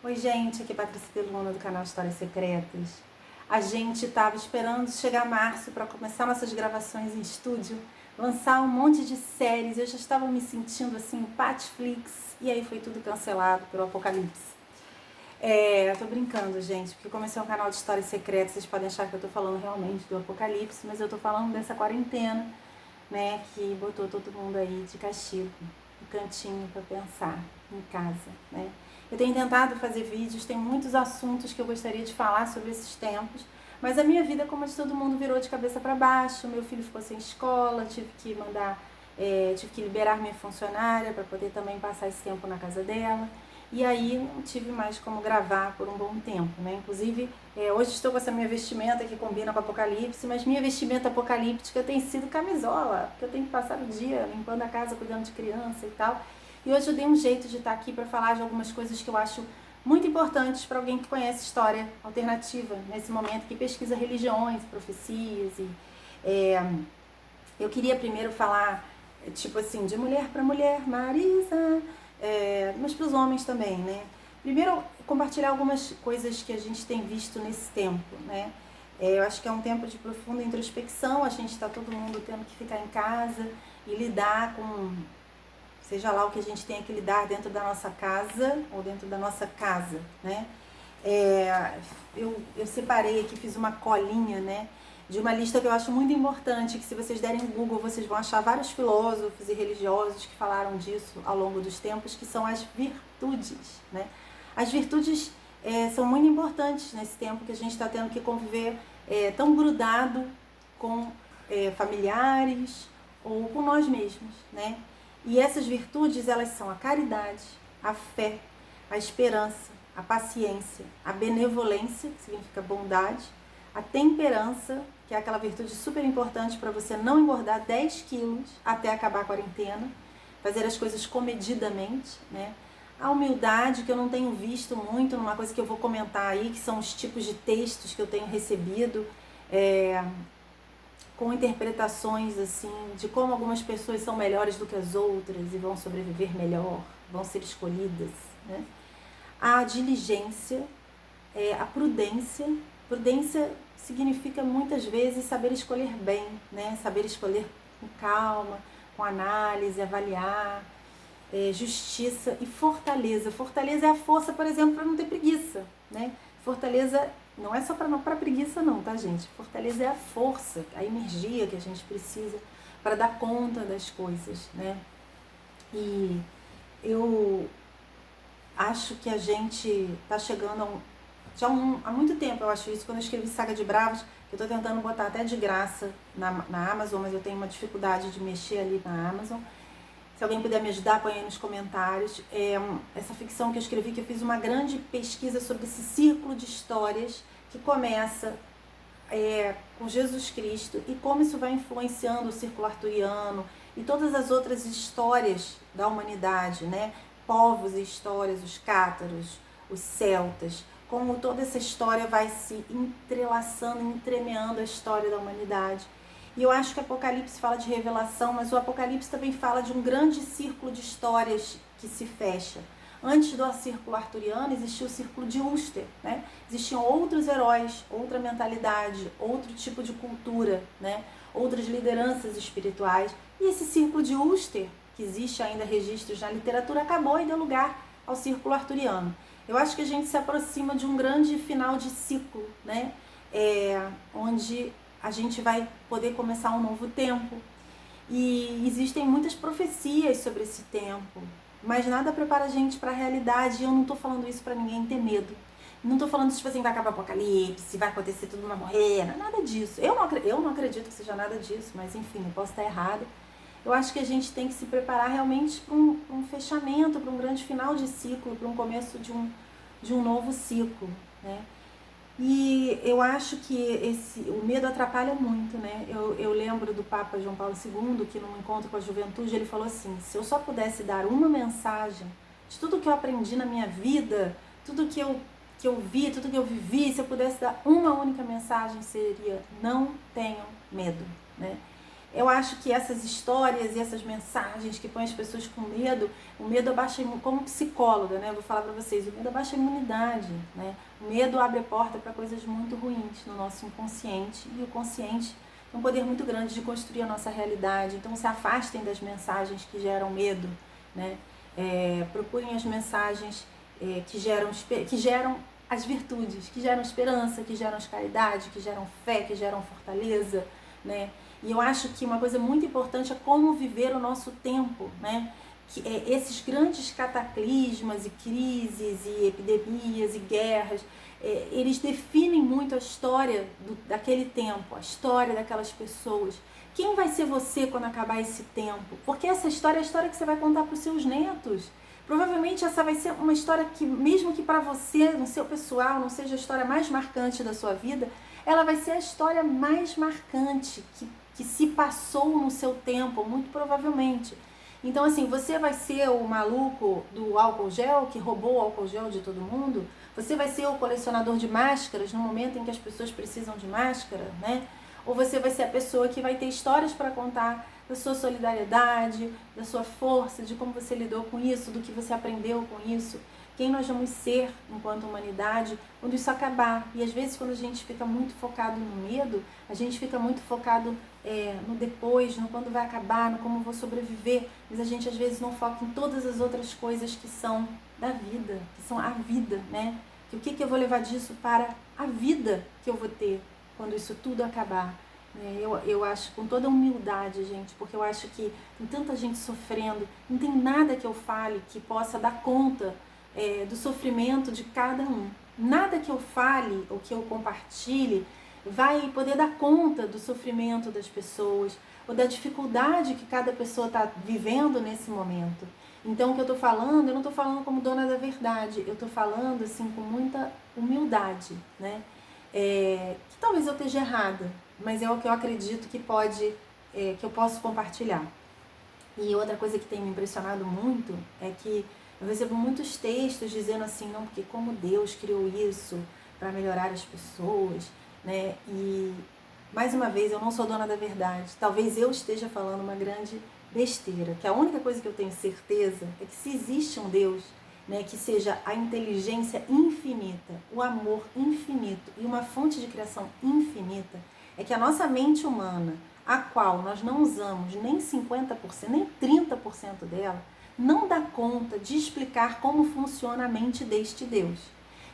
Oi gente, aqui é Patrícia Deluna do canal Histórias Secretas. A gente estava esperando chegar março para começar nossas gravações em estúdio, lançar um monte de séries. Eu já estava me sentindo assim, Patflix, e aí foi tudo cancelado pelo apocalipse. Tô brincando, gente, porque como esse é um canal de histórias secretas, vocês podem achar que eu tô falando realmente do apocalipse, mas eu tô falando dessa quarentena, né, que botou todo mundo aí de castigo, no cantinho para pensar, em casa, né. Eu tenho tentado fazer vídeos, tem muitos assuntos que eu gostaria de falar sobre esses tempos, mas a minha vida, como a de todo mundo, virou de cabeça para baixo. Meu filho ficou sem escola, tive que liberar minha funcionária para poder também passar esse tempo na casa dela. E aí não tive mais como gravar por um bom tempo, né? Inclusive, hoje estou com essa minha vestimenta que combina com o apocalipse, mas minha vestimenta apocalíptica tem sido camisola, porque eu tenho que passar o dia limpando a casa, cuidando de criança e tal. E hoje eu dei um jeito de estar aqui para falar de algumas coisas que eu acho muito importantes para alguém que conhece história alternativa, nesse momento que pesquisa religiões, profecias. Eu queria primeiro falar, tipo assim, de mulher para mulher, Marisa, mas para os homens também, né? Primeiro, compartilhar algumas coisas que a gente tem visto nesse tempo, né? Eu acho que é um tempo de profunda introspecção, a gente está todo mundo tendo que ficar em casa e lidar com, seja lá o que a gente tenha que lidar dentro da nossa casa ou dentro da nossa casa, né? Eu separei aqui, fiz uma colinha, né, de uma lista que eu acho muito importante, que se vocês derem no Google, vocês vão achar vários filósofos e religiosos que falaram disso ao longo dos tempos, que são as virtudes, né? As virtudes são muito importantes nesse tempo que a gente está tendo que conviver tão grudado com familiares ou com nós mesmos, né? E essas virtudes, elas são a caridade, a fé, a esperança, a paciência, a benevolência, que significa bondade, a temperança, que é aquela virtude super importante para você não engordar 10 quilos até acabar a quarentena, fazer as coisas comedidamente, né? A humildade, que eu não tenho visto muito, numa coisa que eu vou comentar aí, que são os tipos de textos que eu tenho recebido, com interpretações assim de como algumas pessoas são melhores do que as outras e vão sobreviver melhor, vão ser escolhidas, né? A diligência, a prudência. Prudência significa muitas vezes saber escolher bem, né? Saber escolher com calma, com análise, avaliar. Justiça e fortaleza. Fortaleza é a força, por exemplo, para não ter preguiça, né? Fortaleza não é só para preguiça não, tá, gente? Fortaleza é a força, a energia que a gente precisa para dar conta das coisas, né? E eu acho que a gente está chegando há muito tempo, eu acho isso, quando eu escrevi Saga de Bravos, que eu estou tentando botar até de graça na Amazon, mas eu tenho uma dificuldade de mexer ali na Amazon. Se alguém puder me ajudar, põe aí nos comentários. Essa ficção que eu escrevi, que eu fiz uma grande pesquisa sobre esse círculo de histórias que começa com Jesus Cristo e como isso vai influenciando o círculo arturiano e todas as outras histórias da humanidade, né? Povos e histórias, os cátaros, os celtas, como toda essa história vai se entrelaçando, entremeando a história da humanidade. E eu acho que o Apocalipse fala de revelação, mas o Apocalipse também fala de um grande círculo de histórias que se fecha. Antes do círculo arturiano existia o círculo de Ulster, né? Existiam outros heróis, outra mentalidade, outro tipo de cultura, né? Outras lideranças espirituais. E esse círculo de Ulster, que existe ainda registros na literatura, acabou e deu lugar ao círculo arturiano. Eu acho que a gente se aproxima de um grande final de ciclo, né? Onde a gente vai poder começar um novo tempo. E existem muitas profecias sobre esse tempo, mas nada prepara a gente para a realidade. E eu não estou falando isso para ninguém ter medo. Não estou falando tipo assim, vai acabar o apocalipse, vai acontecer, todo mundo vai morrer, nada disso. Eu não acredito que seja nada disso, mas enfim, eu posso estar errada. Eu acho que a gente tem que se preparar realmente para um fechamento, para um grande final de ciclo, para um começo de um novo ciclo, né? E eu acho que o medo atrapalha muito, né? Eu lembro do Papa João Paulo II, que num encontro com a juventude, ele falou assim: se eu só pudesse dar uma mensagem de tudo que eu aprendi na minha vida, tudo que eu vi, tudo que eu vivi, se eu pudesse dar uma única mensagem, seria: não tenham medo, né? Eu acho que essas histórias e essas mensagens que põem as pessoas com medo, o medo abaixa, como psicóloga, né? Eu vou falar para vocês, o medo abaixa a imunidade, né? O medo abre a porta para coisas muito ruins no nosso inconsciente, e o consciente tem um poder muito grande de construir a nossa realidade. Então se afastem das mensagens que geram medo, né? Procurem as mensagens que geram as virtudes, que geram esperança, que geram caridade, que geram fé, que geram fortaleza, né? E eu acho que uma coisa muito importante é como viver o nosso tempo, né? Que esses grandes cataclismas e crises e epidemias e guerras, eles definem muito a história daquele tempo, a história daquelas pessoas. Quem vai ser você quando acabar esse tempo? Porque essa história é a história que você vai contar para os seus netos. Provavelmente essa vai ser uma história que, mesmo que para você, no seu pessoal, não seja a história mais marcante da sua vida, ela vai ser a história mais marcante que se passou no seu tempo, muito provavelmente. Então, assim, você vai ser o maluco do álcool gel, que roubou o álcool gel de todo mundo? Você vai ser o colecionador de máscaras no momento em que as pessoas precisam de máscara, né? Ou você vai ser a pessoa que vai ter histórias para contar da sua solidariedade, da sua força, de como você lidou com isso, do que você aprendeu com isso? Quem nós vamos ser enquanto humanidade quando isso acabar? E às vezes quando a gente fica muito focado no medo, a gente fica muito focado no depois, no quando vai acabar, no como vou sobreviver, mas a gente às vezes não foca em todas as outras coisas que são da vida, que são a vida, né? Que o que eu vou levar disso para a vida que eu vou ter quando isso tudo acabar? Eu acho, com toda humildade, gente, porque eu acho que tem tanta gente sofrendo, não tem nada que eu fale que possa dar conta do sofrimento de cada um. Nada que eu fale ou que eu compartilhe vai poder dar conta do sofrimento das pessoas ou da dificuldade que cada pessoa está vivendo nesse momento. Então, o que eu estou falando, eu não estou falando como dona da verdade, eu estou falando assim com muita humildade, né? Que talvez eu esteja errada, mas é o que eu acredito que que eu posso compartilhar. E outra coisa que tem me impressionado muito é que eu recebo muitos textos dizendo assim, não, porque como Deus criou isso para melhorar as pessoas, né? E, mais uma vez, eu não sou dona da verdade. Talvez eu esteja falando uma grande besteira, que a única coisa que eu tenho certeza é que se existe um Deus, né, que seja a inteligência infinita, o amor infinito e uma fonte de criação infinita, é que a nossa mente humana, a qual nós não usamos nem 50%, nem 30% dela, não dá conta de explicar como funciona a mente deste Deus.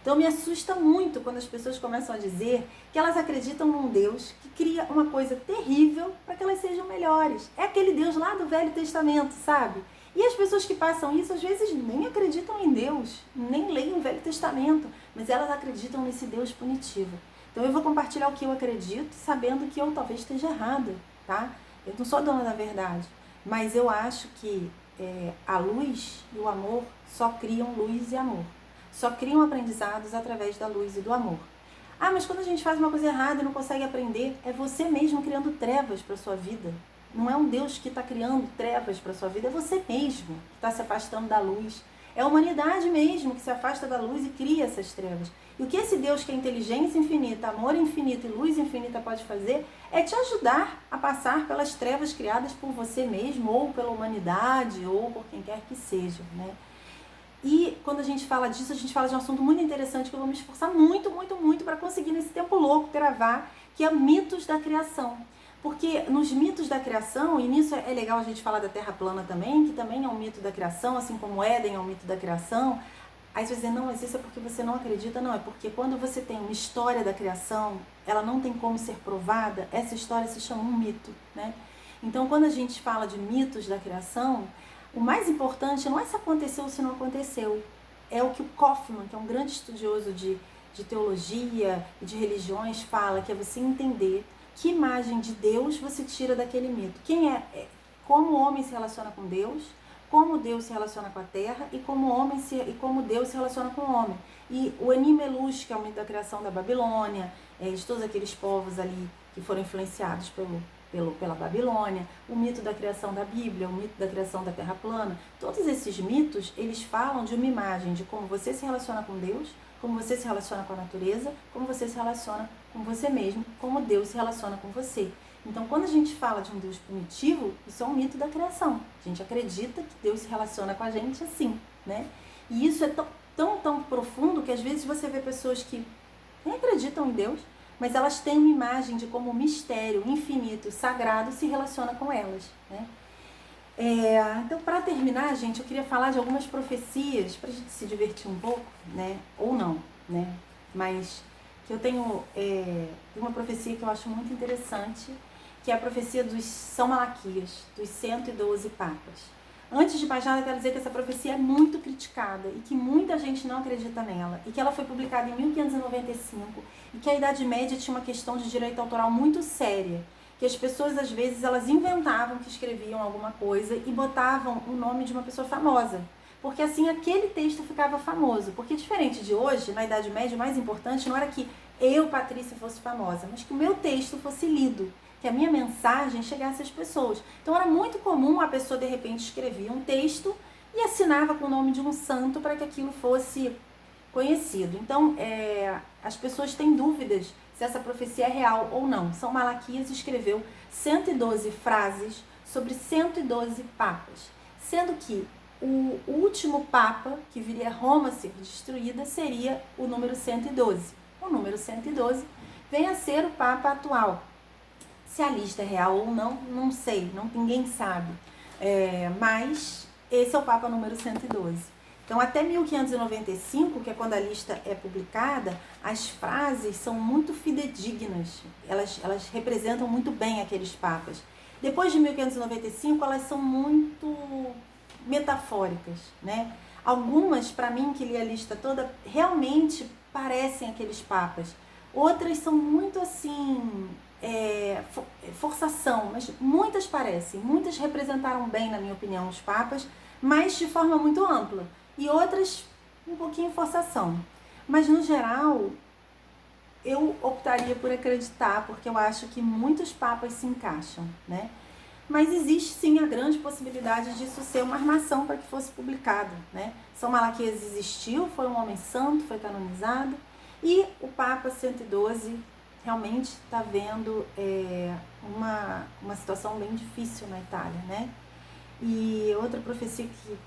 Então me assusta muito quando as pessoas começam a dizer que elas acreditam num Deus que cria uma coisa terrível para que elas sejam melhores. É aquele Deus lá do Velho Testamento, sabe? E as pessoas que passam isso, às vezes nem acreditam em Deus, nem leem o Velho Testamento, mas elas acreditam nesse Deus punitivo. Então eu vou compartilhar o que eu acredito, sabendo que eu talvez esteja errada, tá? Eu não sou dona da verdade, mas eu acho que a luz e o amor só criam luz e amor. Só criam aprendizados através da luz e do amor. Ah, mas quando a gente faz uma coisa errada e não consegue aprender, é você mesmo criando trevas para a sua vida. Não é um Deus que está criando trevas para a sua vida, é você mesmo que está se afastando da luz. É a humanidade mesmo que se afasta da luz e cria essas trevas. E o que esse Deus que é inteligência infinita, amor infinito e luz infinita pode fazer é te ajudar a passar pelas trevas criadas por você mesmo, ou pela humanidade, ou por quem quer que seja, né? E quando a gente fala disso, a gente fala de um assunto muito interessante que eu vou me esforçar muito, muito, muito para conseguir nesse tempo louco gravar, que é mitos da criação. Porque nos mitos da criação, e nisso é legal a gente falar da Terra plana também, que também é um mito da criação, assim como Éden é um mito da criação. Aí você vai dizer, não, mas isso é porque você não acredita. Não, é porque quando você tem uma história da criação, ela não tem como ser provada, essa história se chama um mito, né? Então, quando a gente fala de mitos da criação, o mais importante não é se aconteceu ou se não aconteceu. É o que o Kaufmann, que é um grande estudioso de teologia e de religiões, fala, que é você entender que imagem de Deus você tira daquele mito. Como o homem se relaciona com Deus, como Deus se relaciona com a terra e como Deus se relaciona com o homem. E o Enimelush, que é o mito da criação da Babilônia, de todos aqueles povos ali que foram influenciados pela Babilônia, o mito da criação da Bíblia, o mito da criação da Terra plana, todos esses mitos, eles falam de uma imagem de como você se relaciona com Deus, como você se relaciona com a natureza, como você se relaciona com você mesmo, como Deus se relaciona com você. Então, quando a gente fala de um Deus punitivo, isso é um mito da criação. A gente acredita que Deus se relaciona com a gente assim, né? E isso é tão profundo que às vezes você vê pessoas que nem acreditam em Deus, mas elas têm uma imagem de como o mistério infinito, sagrado, se relaciona com elas, né? Então, para terminar, gente, eu queria falar de algumas profecias, para a gente se divertir um pouco, né? Ou não, né? Mas que eu tenho uma profecia que eu acho muito interessante, que é a profecia dos São Malaquias, dos 112 papas. Antes de mais nada, eu quero dizer que essa profecia é muito criticada e que muita gente não acredita nela, e que ela foi publicada em 1595 e que a Idade Média tinha uma questão de direito autoral muito séria, que as pessoas, às vezes, elas inventavam que escreviam alguma coisa e botavam o nome de uma pessoa famosa, porque assim aquele texto ficava famoso. Porque diferente de hoje, na Idade Média, o mais importante não era que eu, Patrícia, fosse famosa, mas que o meu texto fosse lido, que a minha mensagem chegasse às pessoas. Então era muito comum a pessoa, de repente, escrevia um texto e assinava com o nome de um santo para que aquilo fosse conhecido. Então, as pessoas têm dúvidas se essa profecia é real ou não. São Malaquias escreveu 112 frases sobre 112 papas, sendo que o último papa que viria Roma a ser destruída seria o número 112. O número 112 vem a ser o papa atual. Se a lista é real ou não, não sei, ninguém sabe. Mas esse é o papa número 112. Então, até 1595, que é quando a lista é publicada, as frases são muito fidedignas, elas representam muito bem aqueles papas. Depois de 1595, elas são muito metafóricas, né? Algumas, para mim, que li a lista toda, realmente parecem aqueles papas. Outras são muito assim, forçação, mas muitas parecem. Muitas representaram bem, na minha opinião, os papas, mas de forma muito ampla. E outras, um pouquinho forçação. Mas, no geral, eu optaria por acreditar, porque eu acho que muitos papas se encaixam, né? Mas existe, sim, a grande possibilidade disso ser uma armação para que fosse publicado, né? São Malaquias existiu, foi um homem santo, foi canonizado, e o Papa 112 realmente está vendo uma situação bem difícil na Itália, né? E outra profecia que,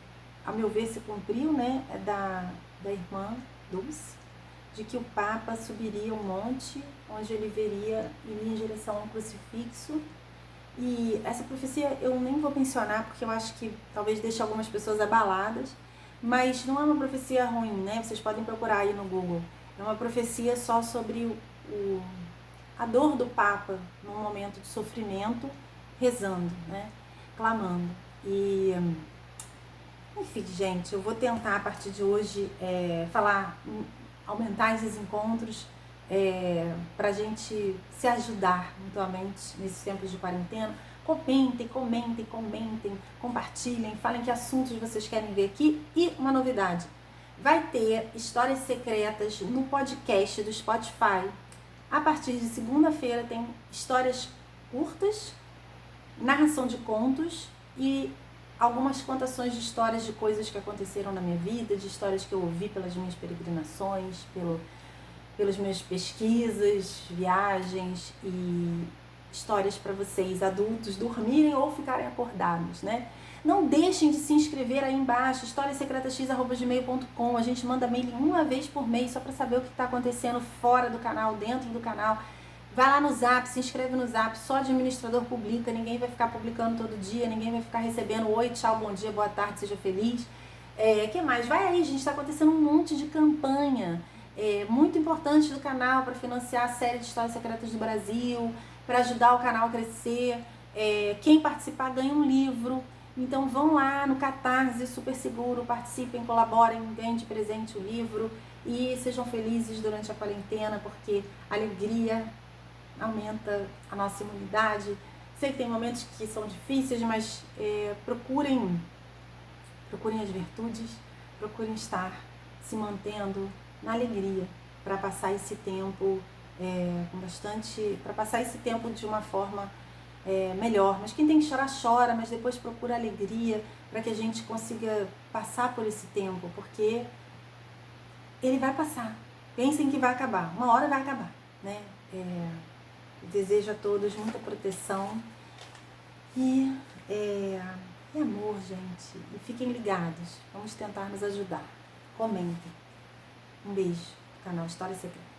a meu ver, se cumpriu, né, é da irmã Dulce, de que o Papa subiria um monte onde ele iria em direção ao crucifixo. E essa profecia eu nem vou mencionar, porque eu acho que talvez deixe algumas pessoas abaladas, mas não é uma profecia ruim, né? Vocês podem procurar aí no Google. É uma profecia só sobre a dor do Papa num momento de sofrimento, rezando, né? Clamando. E, enfim, gente, eu vou tentar a partir de hoje aumentar esses encontros para a gente se ajudar mutuamente nesses tempos de quarentena. Comentem, compartilhem, falem que assuntos vocês querem ver aqui. E uma novidade, vai ter histórias secretas no podcast do Spotify. A partir de segunda-feira tem histórias curtas, narração de contos e algumas contações de histórias de coisas que aconteceram na minha vida, de histórias que eu ouvi pelas minhas peregrinações, pelas minhas pesquisas, viagens, e histórias para vocês, adultos, dormirem ou ficarem acordados, né? Não deixem de se inscrever aí embaixo, historiasecretax@gmail.com. A gente manda mail uma vez por mês só para saber o que está acontecendo fora do canal, dentro do canal. Vai lá no Zap, se inscreve no Zap, só administrador publica, ninguém vai ficar publicando todo dia, ninguém vai ficar recebendo oi, tchau, bom dia, boa tarde, seja feliz. Que mais? Vai aí, gente, está acontecendo um monte de campanha muito importante do canal para financiar a série de Histórias Secretas do Brasil, para ajudar o canal a crescer. Quem participar ganha um livro. Então vão lá no Catarse, super seguro, participem, colaborem, ganhem de presente o livro e sejam felizes durante a quarentena, porque a alegria aumenta a nossa imunidade. Sei que tem momentos que são difíceis, mas procurem as virtudes, procurem estar se mantendo na alegria para passar esse tempo para passar esse tempo de uma forma melhor. Mas quem tem que chorar, chora, mas depois procura alegria para que a gente consiga passar por esse tempo, porque ele vai passar. Pensem que vai acabar, uma hora vai acabar, né? Desejo a todos muita proteção e amor, gente. E fiquem ligados. Vamos tentar nos ajudar. Comentem. Um beijo. Canal História Secreta.